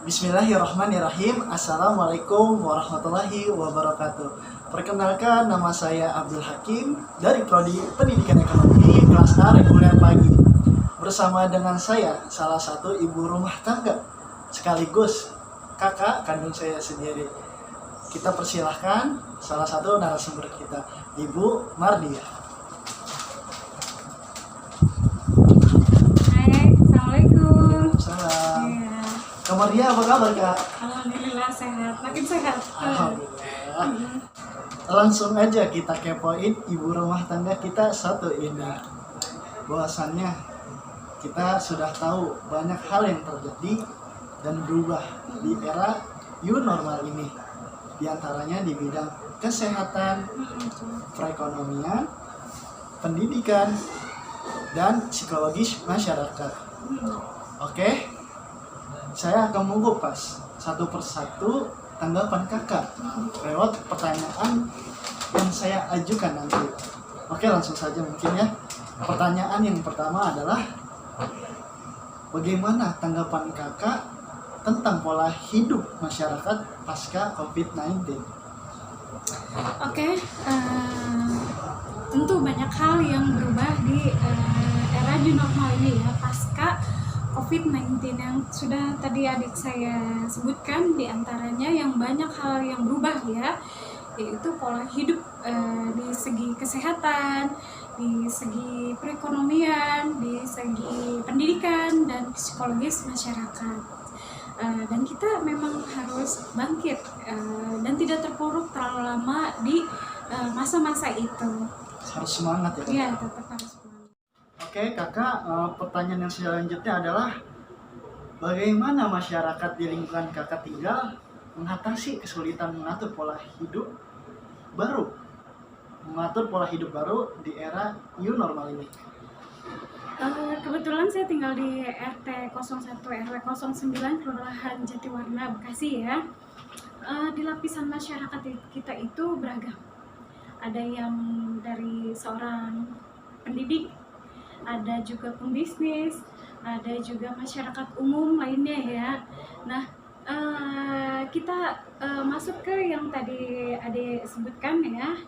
Bismillahirrahmanirrahim. Assalamualaikum warahmatullahi wabarakatuh. Perkenalkan, nama saya Abdul Hakim dari Prodi Pendidikan Ekonomi kelas A reguler pagi. Bersama dengan saya, salah satu ibu rumah tangga sekaligus kakak kandung saya sendiri. Kita persilahkan salah satu narasumber kita, Ibu Mardia. Hai, Assalamualaikum. Salam. Iya. Kak Mardia, apa kabar Kak? Alhamdulillah sehat, makin sehat. Alhamdulillah. Langsung aja kita kepoin ibu rumah tangga kita satu ini. Bahwasannya kita sudah tahu banyak hal yang terjadi dan berubah di era new normal ini. Di antaranya di bidang kesehatan, perekonomian, pendidikan, dan psikologis masyarakat. Oke, saya akan mengupas satu persatu tanggapan kakak lewat pertanyaan yang saya ajukan nanti. Oke, langsung saja mungkin ya. Pertanyaan yang pertama adalah, bagaimana tanggapan kakak tentang pola hidup masyarakat pasca COVID-19? Oke, tentu banyak hal yang berubah di era new normal ini ya, pasca COVID-19 yang sudah tadi adik saya sebutkan. Di antaranya yang banyak hal yang berubah ya, yaitu pola hidup di segi kesehatan, di segi perekonomian, di segi pendidikan dan psikologis masyarakat. Dan kita memang harus bangkit dan tidak terpuruk terlalu lama di masa-masa itu. Harus semangat ya. Iya, tetap harus semangat. Oke kakak, pertanyaan yang selanjutnya adalah, bagaimana masyarakat di lingkungan kakak tinggal mengatasi kesulitan mengatur pola hidup baru di era new normal ini? Kebetulan saya tinggal di RT 01 RW 09 Kelurahan Jatiwarna, Bekasi ya. Di lapisan masyarakat kita itu beragam. Ada yang dari seorang pendidik, ada juga pembisnis, ada juga masyarakat umum lainnya ya. Nah, kita masuk ke yang tadi adik sebutkan ya.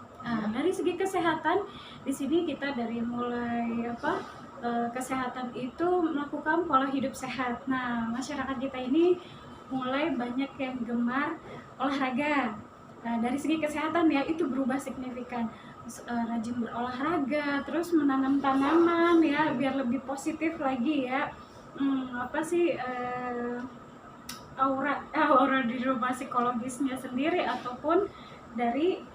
Dari segi kesehatan, di sini kita dari mulai kesehatan itu melakukan pola hidup sehat. Nah, masyarakat kita ini mulai banyak yang gemar olahraga. Nah, dari segi kesehatan ya itu berubah signifikan. Rajin berolahraga, terus menanam tanaman ya biar lebih positif lagi ya. Aura di rumah psikologisnya sendiri ataupun dari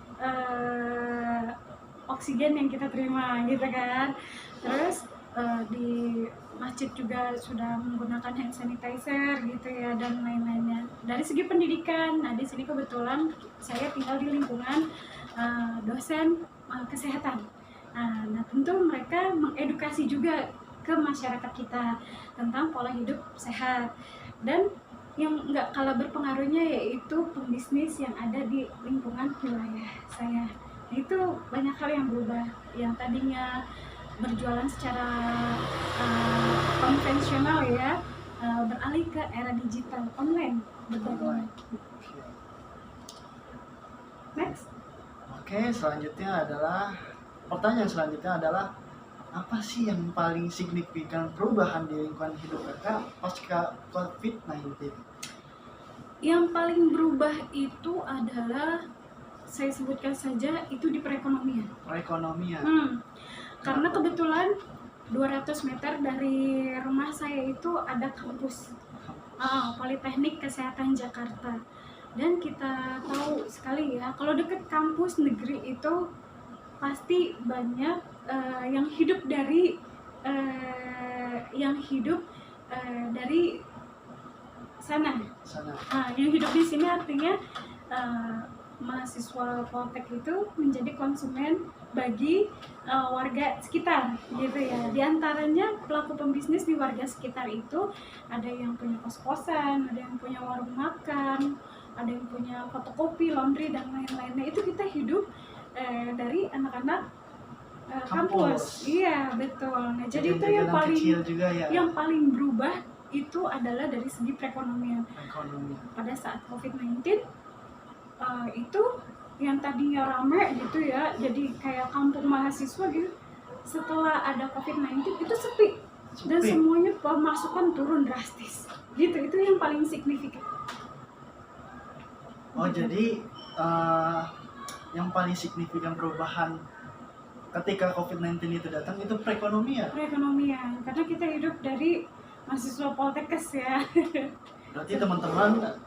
oksigen yang kita terima gitu kan. Terus di masjid juga sudah menggunakan hand sanitizer gitu ya dan lain-lainnya. Dari segi pendidikan, nah di sini kebetulan saya tinggal di lingkungan dosen kesehatan. Nah tentu mereka mengedukasi juga ke masyarakat kita tentang pola hidup sehat. Dan yang nggak kalah berpengaruhnya yaitu pembisnis yang ada di lingkungan wilayah saya. Itu banyak hal yang berubah, yang tadinya berjualan secara konvensional ya, beralih ke era digital online. Next. Oke, pertanyaan selanjutnya adalah, apa sih yang paling signifikan perubahan di lingkungan hidup kakak pasca COVID-19? Yang paling berubah itu adalah, saya sebutkan saja, itu di perekonomian. Karena kebetulan 200 meter dari rumah saya itu ada kampus Politeknik Kesehatan Jakarta. Dan kita tahu sekali ya, kalau deket kampus negeri itu pasti banyak yang hidup dari sana. Yang hidup di sini artinya mahasiswa Poltek itu menjadi konsumen bagi warga sekitar gitu ya. Di antaranya pelaku pembisnis di warga sekitar itu ada yang punya kos-kosan, ada yang punya warung makan, ada yang punya fotokopi, laundry dan lain-lainnya. Itu kita hidup dari anak-anak kampus. Iya, betul. Nah, jadi itu yang paling berubah itu adalah dari segi perekonomian. Ekonomi. Pada saat COVID-19 itu yang tadinya rame gitu ya, jadi kayak kampung mahasiswa gitu, setelah ada COVID-19 itu sepi dan Sepi. semuanya pemasukan turun drastis gitu. Itu yang paling signifikan. Oh, jadi yang paling signifikan perubahan ketika COVID-19 itu datang itu perekonomian. Perekonomian, karena kita hidup dari mahasiswa Poltekkes ya. Berarti teman-teman,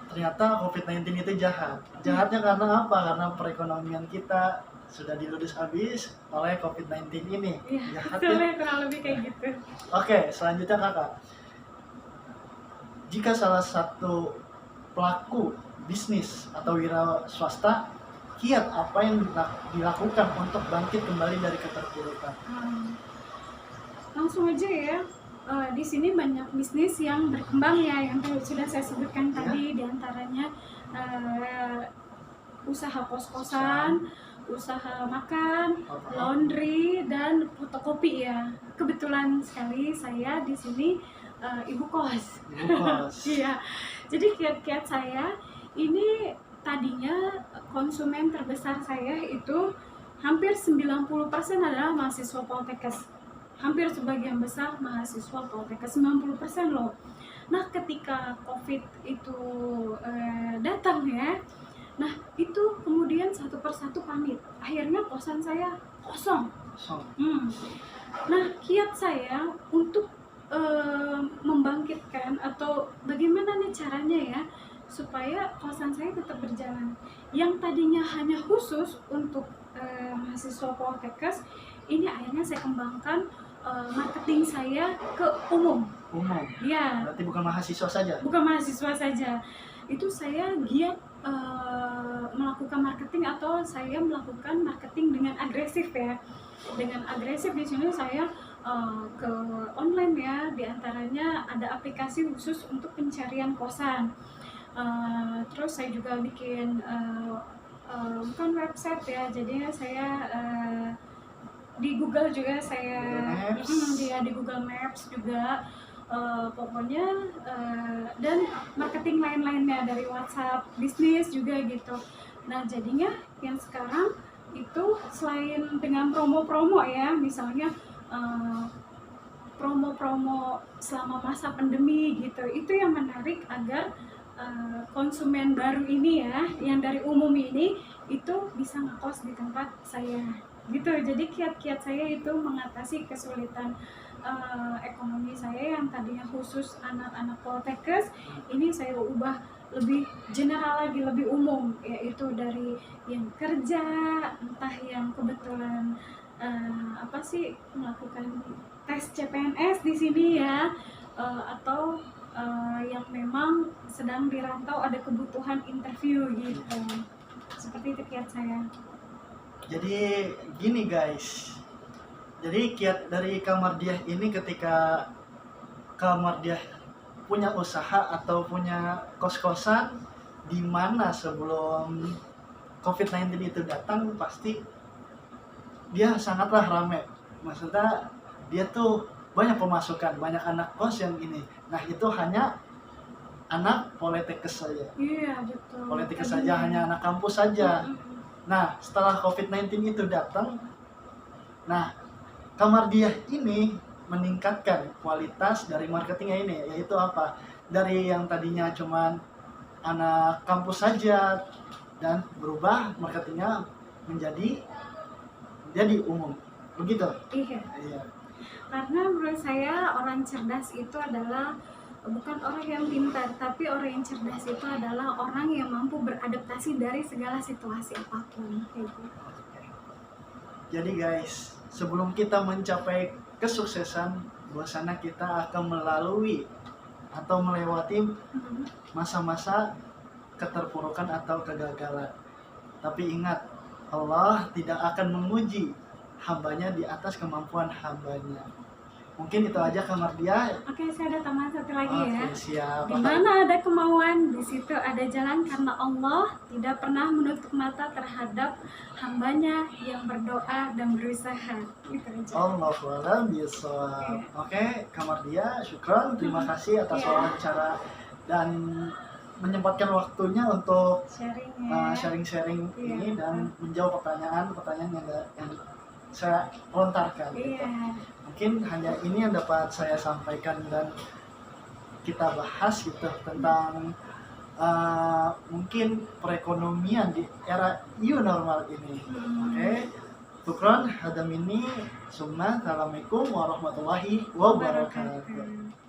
ternyata COVID-19 itu jahat. Jahatnya karena apa? Karena perekonomian kita sudah diludus habis oleh COVID-19 ini. Iya, Jahatnya. betul, kurang lebih kayak gitu. Oke, selanjutnya kakak. Jika salah satu pelaku bisnis atau wira swasta, kiat apa yang dilakukan untuk bangkit kembali dari keterpurukan? Langsung aja ya. Di sini banyak bisnis yang berkembang ya, yang sudah saya sebutkan Ya. tadi, diantaranya usaha kos-kosan, usaha makan, laundry, dan fotokopi ya. Kebetulan sekali saya di sini ibu kos. Ibu kos. Iya. Jadi kiat-kiat saya ini tadinya konsumen terbesar saya itu hampir 90% adalah mahasiswa Poltekkes. Hampir sebagian besar mahasiswa Poltekkes, 90% loh. Nah, ketika COVID itu datang ya, nah itu kemudian satu persatu pamit. Akhirnya kosan saya kosong. Nah, kiat saya untuk membangkitkan atau bagaimana nih caranya ya supaya kosan saya tetap berjalan. Yang tadinya hanya khusus untuk mahasiswa Poltekkes, ini akhirnya saya kembangkan marketing saya ke umum. Umum. Ya, Berarti bukan mahasiswa saja. bukan mahasiswa saja. Itu saya giat melakukan marketing, atau saya melakukan marketing dengan agresif ya. Dengan agresif di sini saya ke online ya, diantaranya ada aplikasi khusus untuk pencarian kosan. Terus saya juga bikin bukan website ya, jadinya saya di Google juga saya di Google Maps juga, pokoknya dan marketing lain-lainnya dari WhatsApp bisnis juga gitu. Nah, jadinya yang sekarang itu selain dengan promo-promo ya, misalnya promo-promo selama masa pandemi gitu, itu yang menarik agar konsumen baru ini ya, yang dari umum ini itu bisa ngekos di tempat saya gitu. Jadi kiat-kiat saya itu mengatasi kesulitan ekonomi saya yang tadinya khusus anak-anak Poltekkes, ini saya ubah lebih general lagi, lebih umum, yaitu dari yang kerja, entah yang kebetulan melakukan tes CPNS di sini ya, atau yang memang sedang dirantau ada kebutuhan interview gitu. Seperti itu kiat saya. Jadi gini guys, jadi kiat dari Kak Mardiah ini, ketika Kak Mardiah punya usaha atau punya kos-kosan di mana sebelum COVID-19 itu datang, pasti dia sangatlah ramai. Maksudnya dia tuh banyak pemasukan, banyak anak kos yang ini. Nah, itu hanya anak Poltekkes saja. Iya, betul. Poltekkes saja, hanya anak kampus saja. Nah, setelah COVID-19 itu datang, nah, Kak Mardiah ini meningkatkan kualitas dari marketingnya ini, yaitu apa? Dari yang tadinya cuman anak kampus saja, dan berubah marketingnya menjadi umum. Begitu? Iya. Karena menurut saya orang cerdas itu adalah bukan orang yang pintar, tapi orang yang cerdas itu adalah orang yang mampu beradaptasi dari segala situasi apapun. Jadi guys, sebelum kita mencapai kesuksesan, bahwasanya kita akan melalui atau melewati masa-masa keterpurukan atau kegagalan. Tapi ingat, Allah tidak akan menguji hambanya di atas kemampuan hambanya. Mungkin itu aja kamar dia. Oke, saya ada tambahan satu lagi ya. Oke, siap. Di mana ada kemauan, di situ ada jalan, karena Allah tidak pernah menutup mata terhadap hambanya yang berdoa dan berusaha. Itu aja. Allahu a'lam bishawab. Oke, kamar dia, syukron. Terima kasih atas Iya. wawancara dan menyempatkan waktunya untuk Sharing ya. sharing-sharing Iya. ini dan menjawab pertanyaan yang saya lontarkan. Iya. Mungkin hanya ini yang dapat saya sampaikan dan kita bahas gitu tentang mungkin perekonomian di era new normal ini. Oke, syukron. Hadam ini. Assalamualaikum warahmatullahi wabarakatuh.